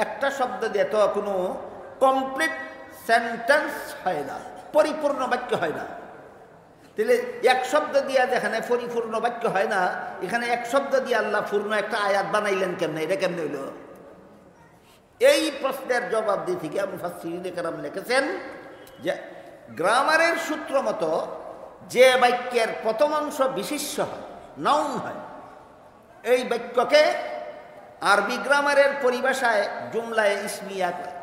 একটা শব্দ দিয়ে তো কোনো কমপ্লিট সেন্টেন্স হয় না, পরিপূর্ণ বাক্য হয় না। তাহলে এক শব্দ দিয়ে যেখানে পরিপূর্ণ বাক্য হয় না, এখানে এক শব্দ দিয়ে আল্লাহ পূর্ণ একটা আয়াত বানাইলেন কেমনে? এটা কেমনে হইল? এই প্রশ্নের জবাব দিয়ে থেকে মুফাসসিরিনে কেরাম লিখেছেন যে গ্রামারের সূত্র মতো যে বাক্যের প্রথম অংশ বিশেষ্য হয়, নাউন হয়, এই বাক্যকে আরবি গ্রামারের পরিভাষায় জুমলায়ে ইসমিয়া কয়।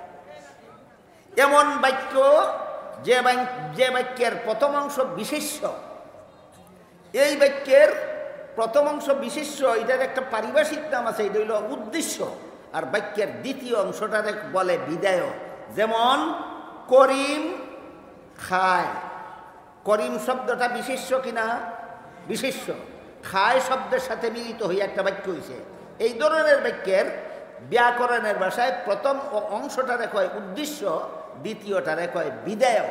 এমন বাক্য যে বাক্যের প্রথম অংশ বিশেষ্য, এই বাক্যের প্রথম অংশ বিশেষ্য, এটার একটা পারিভাষিক নাম আছে, এটা হইল উদ্দেশ্য। আর বাক্যের দ্বিতীয় অংশটার বলে বিদায়। যেমন করিম খায়, করিম শব্দটা বিশেষ্য কিনা? বিশেষ্য। খায় শব্দের সাথে মিলিত হয়ে একটা বাক্য হয়েছে। এই ধরনের বাক্যের ব্যাকরণের ভাষায় প্রথম অংশটারে কয় উদ্দেশ্য, দ্বিতীয়টারে কয় বিদায়।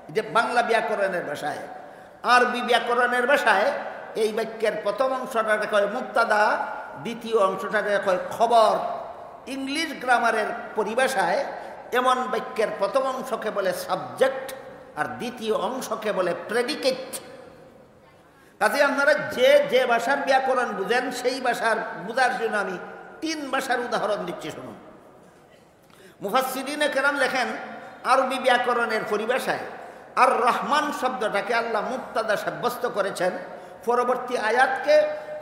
এটা বাংলা ব্যাকরণের ভাষায়। আরবি ব্যাকরণের ভাষায় এই বাক্যের প্রথম অংশটারে কয় মুক্তাদা, দ্বিতীয় অংশটারে কয় খবর। ইংলিশ গ্রামারের পরিভাষায় এমন বাক্যের প্রথম অংশকে বলে সাবজেক্ট, আর দ্বিতীয় অংশকে বলে প্রেডিকেট। কাজে আপনারা যে ভাষার ব্যাকরণ বুঝেন, সেই ভাষার বুঝার জন্য আমি 3 ভাষার উদাহরণ দিচ্ছি, শুনুন। মুফাসসিরিনে কেরাম লেখেন আরবি ব্যাকরণের পরিভাষায় আর রহমান শব্দটাকে আল্লাহ মুক্তাদা সাব্যস্ত করেছেন। পরবর্তী আয়াতকে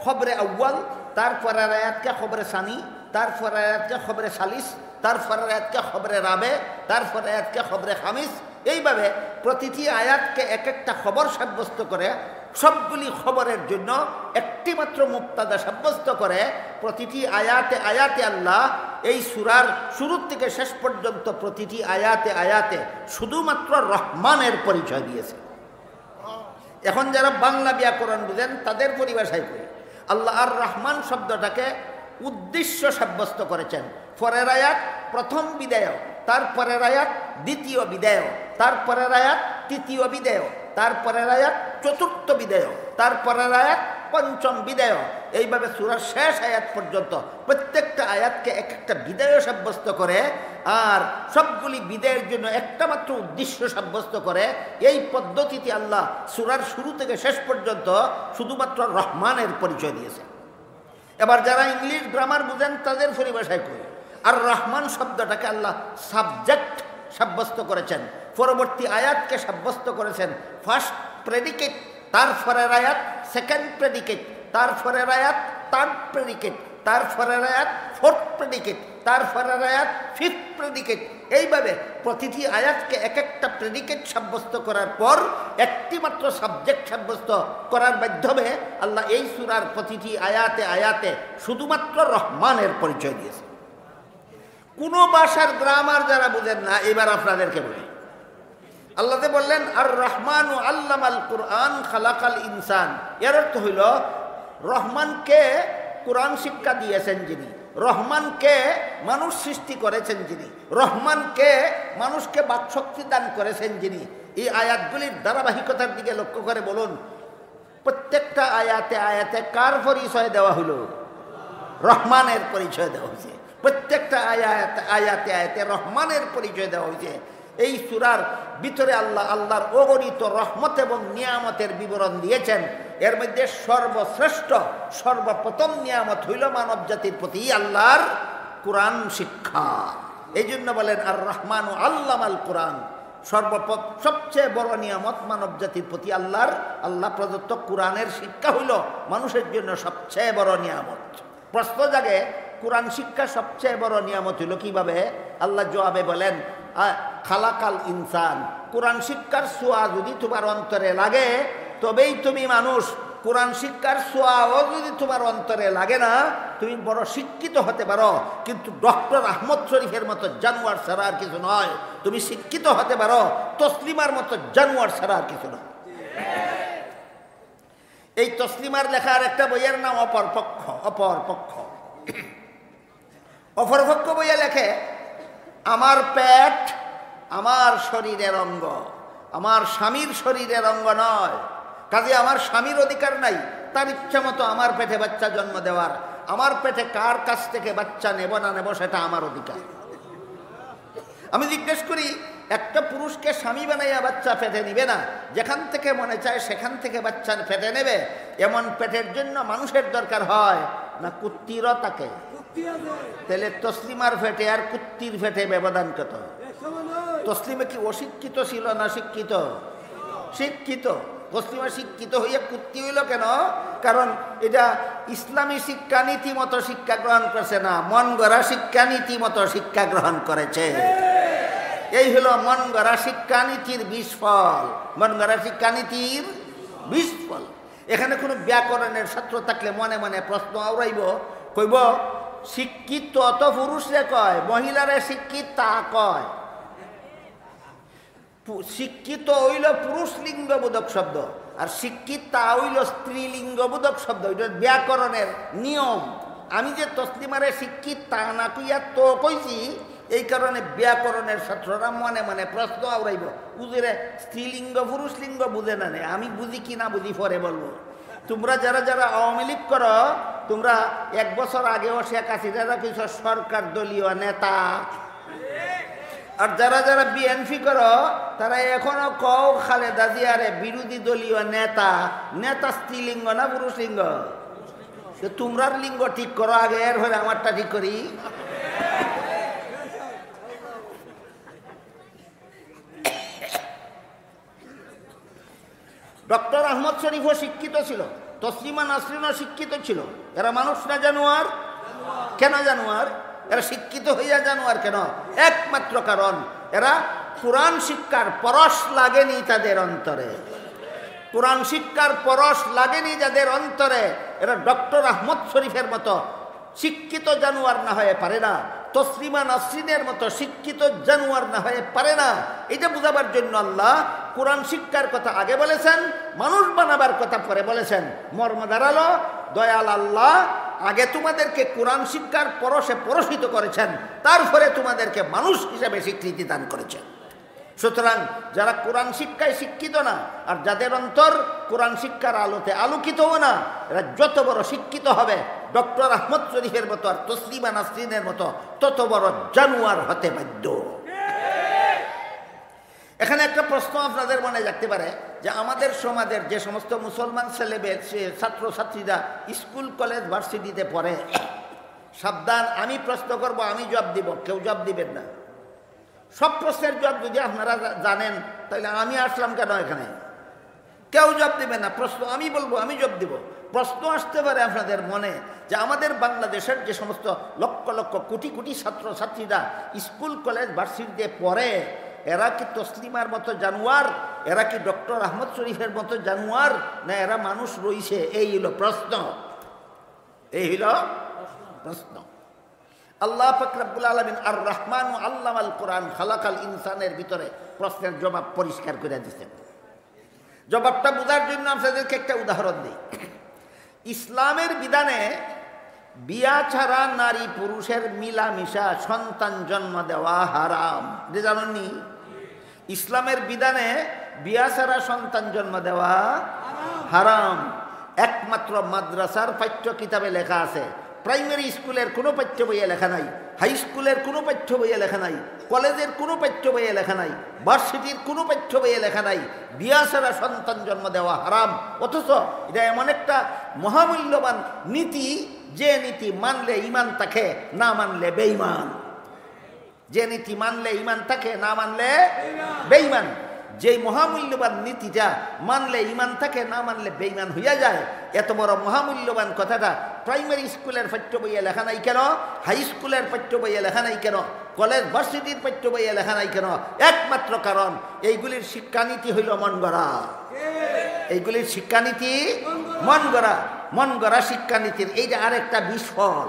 খবরে আউয়াল, তারপরের আয়াতকে খবরে সানি, তারপরের আয়াতকে খবরে সালিস, তারপরের আয়াতকে খবরে রাবে, তারপরের আয়াতকে খবরে খামিস। এইভাবে প্রতিটি আয়াতকে এক একটা খবর সাব্যস্ত করে, সবগুলি খবরের জন্য একটি মাত্র মুক্তাদা সাব্যস্ত করে। প্রতিটি আয়াতে আয়াতে আল্লাহ এই সূরার শুরু থেকে শেষ পর্যন্ত প্রতিটি আয়াতে আয়াতে শুধুমাত্র রহমানের পরিচয় দিয়েছে। এখন যারা বাংলা ব্যাকরণ বুঝেন তাদের পরিভাষায় করি, আল্লাহ আর রহমান শব্দটাকে উদ্দেশ্য সাব্যস্ত করেছেন। পরের আয়াত প্রথম বিদায়, তারপরের আয়াত দ্বিতীয় বিদায়, তারপরের আয়াত তৃতীয় বিদায়, তারপরের আয়াত চতুর্থ বিদায়, তারপরের আয়াত পঞ্চম বিদায়। এইভাবে সূরার শেষ আয়াত পর্যন্ত প্রত্যেকটা আয়াতকে এক একটা বিদায় সাব্যস্ত করে, আর সবগুলি বিদায়ের জন্য একটা মাত্র উদ্দেশ্য সাব্যস্ত করে। এই পদ্ধতিতে আল্লাহ সূরার শুরু থেকে শেষ পর্যন্ত শুধুমাত্র রহমানের পরিচয় দিয়েছে। এবার যারা ইংলিশ গ্রামার বুঝেন তাদের পরিভাষায় করি, আর রহমান শব্দটাকে আল্লাহ সাবজেক্ট সাব্যস্ত করেছেন। পরবর্তী আয়াতকে সাব্যস্ত করেছেন ফার্স্ট প্রেডিকেট, তারপরের আয়াত সেকেন্ড প্রেডিকেট, তারপরের আয়াত থার্ড প্রেডিকেট, তারপরের আয়াত ফোর্থ প্রেডিকেট, তারপরের আয়াত ফিফথ প্রেডিকেট। এইভাবে প্রতিটি আয়াতকে এক একটা প্রেডিকেট সাব্যস্ত করার পর একটি মাত্র সাবজেক্ট সাব্যস্ত করার মাধ্যমে আল্লাহ এই সূরার প্রতিটি আয়াতে আয়াতে শুধুমাত্র রহমানের পরিচয় দিয়েছে। কোনো ভাষার গ্রামার যারা বুঝেন না, এবার আপনাদেরকে বলি। আল্লাহ বললেন আর রহমানু আল্লামাল কুরআন খালাকাল ইনসান। এর অর্থ হইল রহমানকে কোরআন শিক্ষা দিয়েছেন যিনি, রহমানকে মানুষ সৃষ্টি করেছেন যিনি, রহমানকে মানুষকে বাকশক্তি দান করেছেন যিনি। এই আয়াতগুলির ধারাবাহিকতার দিকে লক্ষ্য করে বলুন, প্রত্যেকটা আয়াতে আয়াতে কার পরিচয় দেওয়া হইল? রহমানের পরিচয় দেওয়া হয়েছে। প্রত্যেকটা আয়াতে আয়াতে আয়াতে রহমানের পরিচয় দেওয়া হয়েছে। এই সূরার ভিতরে আল্লাহর অগণিত রহমত এবং নিয়ামতের বিবরণ দিয়েছেন। এর মধ্যে সর্বশ্রেষ্ঠ সর্বপ্রথম নিয়ামত হইল মানব জাতির প্রতি আল্লাহর কোরআন শিক্ষা। এই জন্য বলেন আর রহমান ও আল্লামাল কোরআন। সবচেয়ে বড় নিয়ামত মানব জাতির প্রতি আল্লাহ প্রদত্ত কোরআনের শিক্ষা হইল মানুষের জন্য সবচেয়ে বড় নিয়ামত। প্রশ্ন জাগে, কোরআন শিক্ষা সবচেয়ে বড় নিয়ামত হইল কিভাবে? আল্লাহ জবাবে বলেন খালাকাল ইনসান। কোরআন শিক্ষার ছোঁয়া যদি তোমার অন্তরে লাগে তবেই তুমি মানুষ। কোরআন শিক্ষার ছোঁয়াও যদি তোমার অন্তরে লাগে না, তুমি বড় শিক্ষিত হতে পারো, কিন্তু ডক্টর আহমদ শরীফের মতো জানোয়ার ছাড়া আর কিছু নয়। তুমি শিক্ষিত হতে পারো, তসলিমার মতো জানোয়ার ছাড়া আর কিছু নয়। এই তসলিমার লেখার একটা বইয়ের নাম অপরপক্ষ। অপরপক্ষ বইয়ে লেখে, আমার পেট আমার শরীরের অঙ্গ, আমার স্বামীর শরীরের অঙ্গ নয়। কাজে আমার স্বামীর অধিকার নাই তার ইচ্ছা মতো আমার পেটে বাচ্চা জন্ম দেওয়ার। আমার পেটে কার কাছ থেকে বাচ্চা নেব না নেব সেটা আমার অধিকার। আমি জিজ্ঞেস করি, একটা পুরুষকে স্বামী বানাইয়া বাচ্চা পেটে নিবে না, যেখান থেকে মনে চায় সেখান থেকে বাচ্চা পেটে নেবে, এমন পেটের জন্য মানুষের দরকার হয় না কুত্তিরও তাকে? তাহলে তসলিমার ফেটে আর কুত্তির ফেটে ব্যবধান কত? তসলিমে কি অশিক্ষিত ছিল না শিক্ষিত? শিক্ষিত। তসলিমা শিক্ষিত হইয়া কুত্তি হইল কেন? কারণ এটা ইসলামী শিক্ষানীতি মতো শিক্ষা গ্রহণ করছে না, মন গড়া শিক্ষানীতি মতো শিক্ষা গ্রহণ করেছে। এই হলো মন গড়া শিক্ষানীতির বিস্ফল, মন গড়া শিক্ষানীতির বিস্ফল। এখানে কোনো ব্যাকরণের ছাত্র থাকলে মনে মনে প্রশ্ন আওড়াইব, কইব শিক্ষিত তো পুরুষরে কয়, মহিলারে শিক্ষিত তা কয়। শিক্ষিত হইল পুরুষ লিঙ্গবোধক শব্দ, আর শিক্ষিত তা হইল স্ত্রীলিঙ্গবোধক শব্দ। এটা ব্যাকরণের নিয়ম। আমি যে তসলিমারে শিক্ষিত তা না কইয়া তো কইছি, এই কারণে ব্যাকরণের ছাত্ররা মনে মনে প্রশ্ন আওড়াইব, বুঝে স্ত্রীলিঙ্গ পুরুষ লিঙ্গ বুঝে না। আমি বুঝি কি না বুঝি পরে বলবো। তোমরা যারা যারা আওয়ামী লীগ করো, তোমরা 1 বছর আগেও শেখ হাসিনা কইছ সরকার দলীয় নেতা, আর যারা যারা বিএনপি করো তারা এখনো কও খালেদা জিয়ারে বিরোধী দলীয় নেতা। নেতা স্ত্রীলিঙ্গ না পুরুষ লিঙ্গ? তোমরার লিঙ্গ ঠিক করো আগে, এর হলে আমারটা ঠিক করি। ডক্টর আহমদ শরীফও শিক্ষিত ছিল, তসলিমা নাসরিনও শিক্ষিত ছিল। এরা মানুষ না জানোয়ার? কেন জানোয়ার? এরা শিক্ষিত হইয়া জানোয়ার কেন? একমাত্র কারণ এরা কোরআন শিক্ষার পরশ লাগেনি তাদের অন্তরে। কোরআন শিক্ষার পরশ লাগেনি যাদের অন্তরে, এরা ডক্টর আহমদ শরীফের মতো শিক্ষিত জানোয়ার না হয়ে পারে না, তসলিমা নাসরিনের মতো শিক্ষিত জানোয়ার না হয়ে পারে না। এটা বুঝাবার জন্য আল্লাহ কোরআন শিক্ষার কথা আগে বলেছেন, মানুষ বানাবার কথা পরে বলেছেন। মর্ম দাঁড়ালো, দয়াল আল্লাহ আগে তোমাদেরকে কোরআন শিক্ষার পরশে পরশিত করেছেন, তারপরে তোমাদেরকে মানুষ হিসেবে স্বীকৃতি দান করেছেন। সুতরাং যারা কোরআন শিক্ষায় শিক্ষিত না, আর যাদের অন্তর কোরআন শিক্ষার আলোতে আলোকিতও না, এরা যত বড় শিক্ষিত হবে ডক্টর আহমদ শরীফের মতো আর তসলিমা নাসরিনের মতো তত বড় জানোয়ার হতে বাধ্য। এখানে একটা প্রশ্ন আপনাদের মনে জাগতে পারে যে আমাদের সমাজের যে সমস্ত মুসলমান ছাত্র ছাত্রীরা স্কুল কলেজ ভার্সিটিতে পড়ে, সাবধান, আমি প্রশ্ন করব, আমি জবাব দিব, কেউ জবাব দিবেন না। সব প্রশ্নের জবাব যদি আপনারা জানেন তাহলে আমি আসলাম কেন এখানে? কেউ জবাব দিবে না, প্রশ্ন আমি বলবো, আমি জবাব দিব। প্রশ্ন আসতে পারে আপনাদের মনে যে আমাদের বাংলাদেশের যে সমস্ত লক্ষ লক্ষ কোটি কোটি ছাত্র ছাত্রীরা স্কুল কলেজ ভার্সিটিতে পড়ে, এরা কি তসলিমার মতো জানোয়ার? এরা কি ডক্টর আহমদ শরীফের মতো জানোয়ার, না এরা মানুষ রইছে? এই হইল প্রশ্ন, এই হইল প্রশ্ন। আল্লাহ পাক রব্বুল আলামিন আর রহমান আল্লামাল কোরআন খালাকাল ইনসানের ভিতরে প্রশ্নের জবাব পরিষ্কার করে দিচ্ছেন। জবাবটা বোঝার জন্য আপনাদেরকে একটা উদাহরণ দিই। ইসলামের বিধানে বিয়া ছাড়া নারী পুরুষের মিলামিশা, সন্তান জন্ম দেওয়া হারাম। যে জানেননি, ইসলামের বিধানে বিয়া ছাড়া সন্তান জন্ম দেওয়া হারাম। একমাত্র মাদ্রাসার পাঠ্য কিতাবে লেখা আছে, প্রাইমারি স্কুলের কোনো পাঠ্য বইয়ে লেখা নাই, হাই স্কুলের কোনো পাঠ্য বইয়ে লেখা নাই, কলেজের কোনো পাঠ্য বইয়ে লেখা নাই, ভার্সিটির কোনো পাঠ্য বইয়ে লেখা নাই বিয়া ছাড়া সন্তান জন্ম দেওয়া হারাম। অথচ এটা এমন একটা মহামূল্যবান নীতি, যে নীতি মানলে ইমান থাকে, না মানলে বেঈমান। যে নীতি মানলে ইমান থাকে, না মানলে বেঈমান। যেই মহামূল্যবান নীতিটা মানলে ইমান থাকে, না মানলে বেঈমান হইয়া যায়, এত বড় মহামূল্যবান কথাটা প্রাইমারি স্কুলের পাঠ্য বইয়ে লেখা নাই কেন? হাই স্কুলের পাঠ্য বইয়ে লেখা নাই কেন? কলেজ ভার্সিটির পাঠ্য বইয়ে লেখা নাই কেন? একমাত্র কারণ এইগুলির শিক্ষানীতি হইল মন গড়া। এইগুলির শিক্ষানীতি মন গড়া। মন গড়া শিক্ষানীতির এইটা আরেকটা বিস্ফল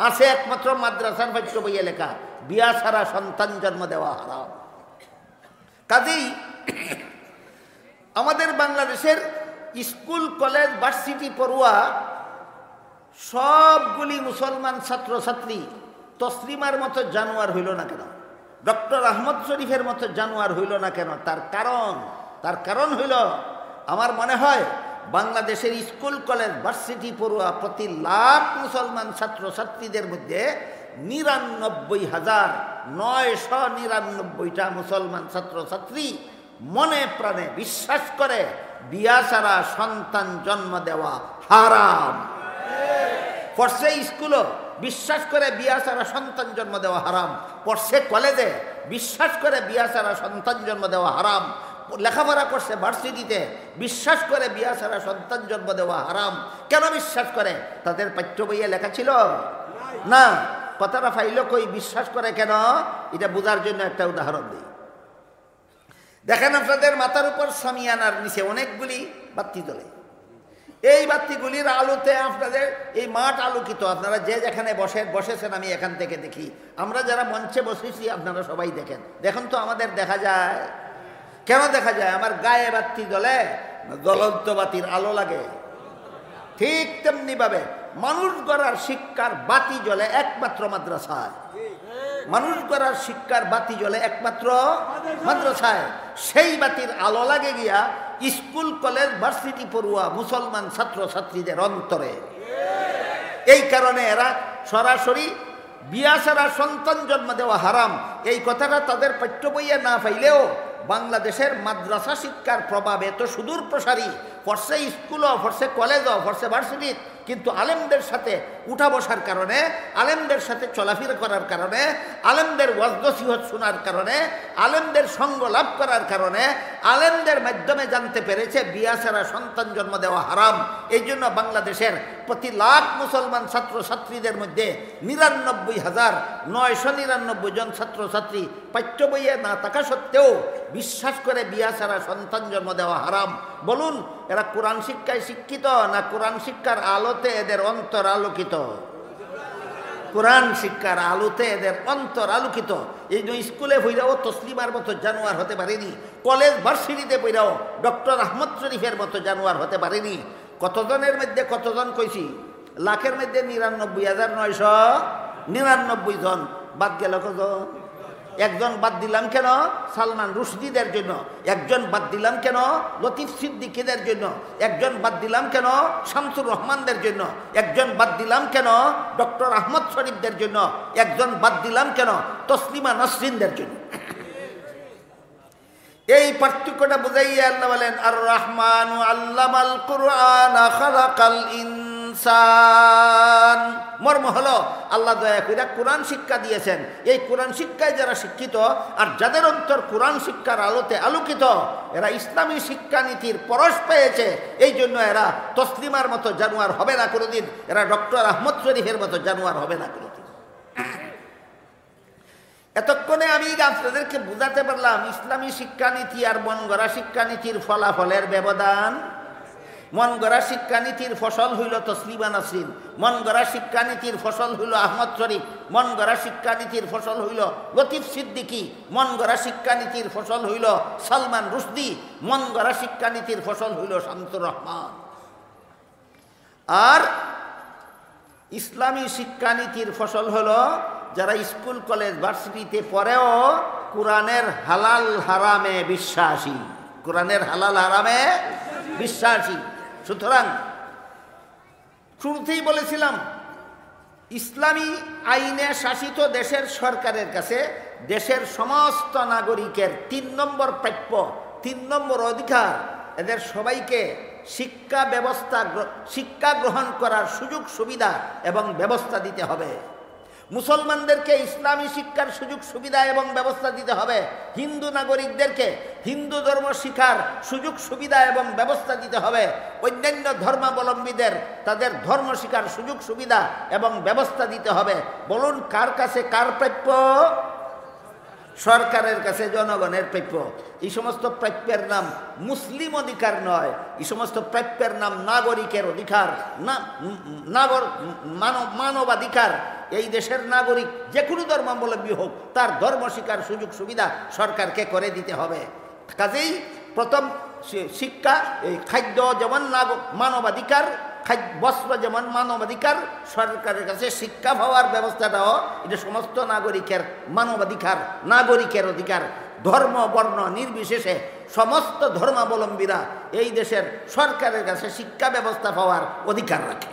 আছে। একমাত্র মাদ্রাসার পাঠ্য বইয়ে লেখা বিয়া ছাড়া সন্তান জন্ম দেওয়া হারাম। কাজেই আমাদের বাংলাদেশের স্কুল কলেজ ভার্সিটি পড়ুয়া সবগুলি মুসলমান ছাত্র ছাত্রী তসলিমার মতো জানোয়ার হইল না কেন? ডক্টর আহমদ শরীফের মতো জানোয়ার হইল না কেন? তার কারণ হইল, আমার মনে হয় বাংলাদেশের স্কুল কলেজ ভার্সিটি পড়ুয়া প্রতি লাখ মুসলমান ছাত্র ছাত্রীদের মধ্যে ৯৯,০০০ 999টা মুসলমান ছাত্রছাত্রী মনে প্রাণে বিশ্বাস করে বিয়া ছাড়া সন্তান জন্ম দেওয়া হারাম। পড়ছে স্কুলও বিশ্বাস করে বিয়া ছাড়া সন্তান জন্ম দেওয়া হারাম, পড়ছে কলেজে বিশ্বাস করে বিয়া ছাড়া সন্তান জন্ম দেওয়া হারাম, লেখাপড়া করছে ভার্সিটিতে বিশ্বাস করে বিয়া ছাড়া সন্তান জন্ম দেওয়া হারাম। কেন বিশ্বাস করে? তাদের পাঠ্য বইয়ে লেখা ছিল না। কথাটা ফাইল কই বিশ্বাস করে কেন? এটা বোঝার জন্য একটা উদাহরণ দিই। দেখেন আপনাদের মাথার উপর সামিয়ানার নিচে অনেকগুলি বাতি জ্বলে। এই বাতিগুলির আলোতে আপনাদের এই মাঠ আলোকিত। আপনারা যে যেখানে বসেছেন আমি এখান থেকে দেখি, আমরা যারা মঞ্চে বসেছি আপনারা সবাই দেখেন। দেখুন তো আমাদের দেখা যায় কেন? দেখা যায় আমার গায়ে বাতি জ্বলে, জ্বলন্ত বাতির আলো লাগে। ঠিক তেমনি ভাবে মানুষ গড়ার শিক্ষার বাতি জ্বলে একমাত্র মাদ্রাসায়। মানুষ গড়ার শিক্ষার বাতি জ্বলে একমাত্র মাদ্রাসায়। সেই বাতির আলো লাগে গিয়া স্কুল কলেজ ভার্সিটি পড়ুয়া মুসলমান ছাত্রছাত্রীদের অন্তরে। এই কারণে এরা সরাসরি বিয়া ছাড়া সন্তান জন্ম দেওয়া হারাম এই কথাটা তাদের পাঠ্য বইয়ে না পাইলেও বাংলাদেশের মাদ্রাসা শিক্ষার প্রভাব এত সুদূর প্রসারী। পড়ছে স্কুলও, পড়ছে কলেজও, পড়ছে ভার্সিটি, কিন্তু আলেমদের সাথে উঠা বসার কারণে, আলেমদের সাথে চলাফেরা করার কারণে, আলেমদের ওয়াজ নসিহত শোনার কারণে, আলেমদের সঙ্গ লাভ করার কারণে, আলেমদের মাধ্যমে জানতে পেরেছে বিয়া ছাড়া সন্তান জন্ম দেওয়া হারাম। এই জন্য বাংলাদেশের প্রতি লাখ মুসলমান ছাত্রছাত্রীদের মধ্যে 99,999 জন ছাত্রছাত্রী পাঠ্য বইয়ে না থাকা সত্ত্বেও বিশ্বাস করে বিয়া ছাড়া সন্তান জন্ম দেওয়া হারাম। বলুন, এরা কোরআন শিক্ষায় শিক্ষিত না কোরআন শিক্ষার আলোতে এদের অন্তর আলোকিত? কোরআন শিক্ষার আলোতে এদের অন্তর আলোকিত। এই যে স্কুলে পড়াও তসলিমার মতো জানোয়ার হতে পারেনি, কলেজ ভার্সিটিতে পড়াও ডক্টর আহমদ শরীফের মতো জানোয়ার হতে পারেনি। কতজনের মধ্যে কতজন কইছি? লাখের মধ্যে 99,999 জন। বাদ গেল কজন? একজন বাদ দিলাম কেন? সালমান রুশদিদের জন্য। একজন বাদ দিলাম কেন? লতিফ সিদ্দিকীদের জন্য। একজন বাদ দিলাম কেন? শামসুর রহমানদের জন্য। একজন বাদ দিলাম কেন? ডক্টর আহমদ শরীফদের জন্য। একজন বাদ দিলাম কেন? তসলিমা নসরিনদের জন্য। এই পার্থক্যটা বুঝাইয়া আল্লাহ বলেন, আর রহমানু আল্লামাল কুরআন খালাকাল ইনসান। মর্ম হলো আল্লাহ দয়া করে কোরআন শিক্ষা দিয়েছেন। এই কোরআন শিক্ষায় যারা শিক্ষিত আর যাদের অন্তর কোরআন শিক্ষার আলোতে আলোকিত, এরা ইসলামী শিক্ষানীতির পরশ পেয়েছে। এই জন্য এরা তসলিমার মতো জানোয়ার হবে না কোনোদিন, এরা ডক্টর আহমদ শরীফের মতো জানোয়ার হবে না কোনোদিন। এতক্ষণে আমি আপনাদেরকে বুঝাতে পারলাম ইসলামী শিক্ষানীতি আর মন গড়া শিক্ষানীতির ফলাফলের ব্যবধান। মন গড়া শিক্ষানীতির ফসল হইল তসলিমা নাসরিন, মন গড়া শিক্ষানীতির ফসল হইল আহমদ শরীফ, মন গড়া শিক্ষানীতির ফসল হইল লতিফ সিদ্দিকী, মন গড়া শিক্ষানীতির ফসল হইল সালমান রুশদি, মন গড়া শিক্ষানীতির ফসল হইল শামসুর রহমান। আর ইসলামী শিক্ষানীতির ফসল হলো যারা স্কুল কলেজ ভার্সিটিতে পড়েও কোরআনের হালাল হারামে বিশ্বাসী। কোরআনের হালাল হারামে বিশ্বাসী। সুতরাং শুরুতেই বলেছিলাম, ইসলামী আইনে শাসিত দেশের সরকারের কাছে দেশের সমস্ত নাগরিকের 3 নম্বর প্রাপ্য, 3 নম্বর অধিকার, এদের সবাইকে শিক্ষা গ্রহণ করার সুযোগ সুবিধা এবং ব্যবস্থা দিতে হবে। মুসলমানদেরকে ইসলামী শিক্ষার সুযোগ সুবিধা এবং ব্যবস্থা দিতে হবে। হিন্দু নাগরিকদেরকে হিন্দু ধর্ম শিক্ষার সুযোগ সুবিধা এবং ব্যবস্থা দিতে হবে। অন্যান্য ধর্মাবলম্বীদের তাদের ধর্ম শিক্ষার সুযোগ সুবিধা এবং ব্যবস্থা দিতে হবে। বলুন, কার কাছে কার প্রাপ্য? সরকারের কাছে জনগণের প্রাপ্য। এই সমস্ত প্রাপ্যের নাম মুসলিম অধিকার নয়, এই সমস্ত প্রাপ্যের নাম নাগরিকের অধিকার, মানবাধিকার। এই দেশের নাগরিক যে কোনো ধর্মাবলম্বী হোক, তার ধর্ম শিক্ষার সুযোগ সুবিধা সরকারকে করে দিতে হবে। কাজেই প্রথম শিক্ষা, এই খাদ্য যেমন মানবাধিকার, বস্ত্র যেমন মানবাধিকার, সরকারের কাছে শিক্ষা পাওয়ার ব্যবস্থাটাও এটা সমস্ত নাগরিকের মানবাধিকার, নাগরিকের অধিকার। ধর্ম বর্ণ নির্বিশেষে সমস্ত ধর্মাবলম্বীরা এই দেশের সরকারের কাছে শিক্ষা ব্যবস্থা পাওয়ার অধিকার রাখে।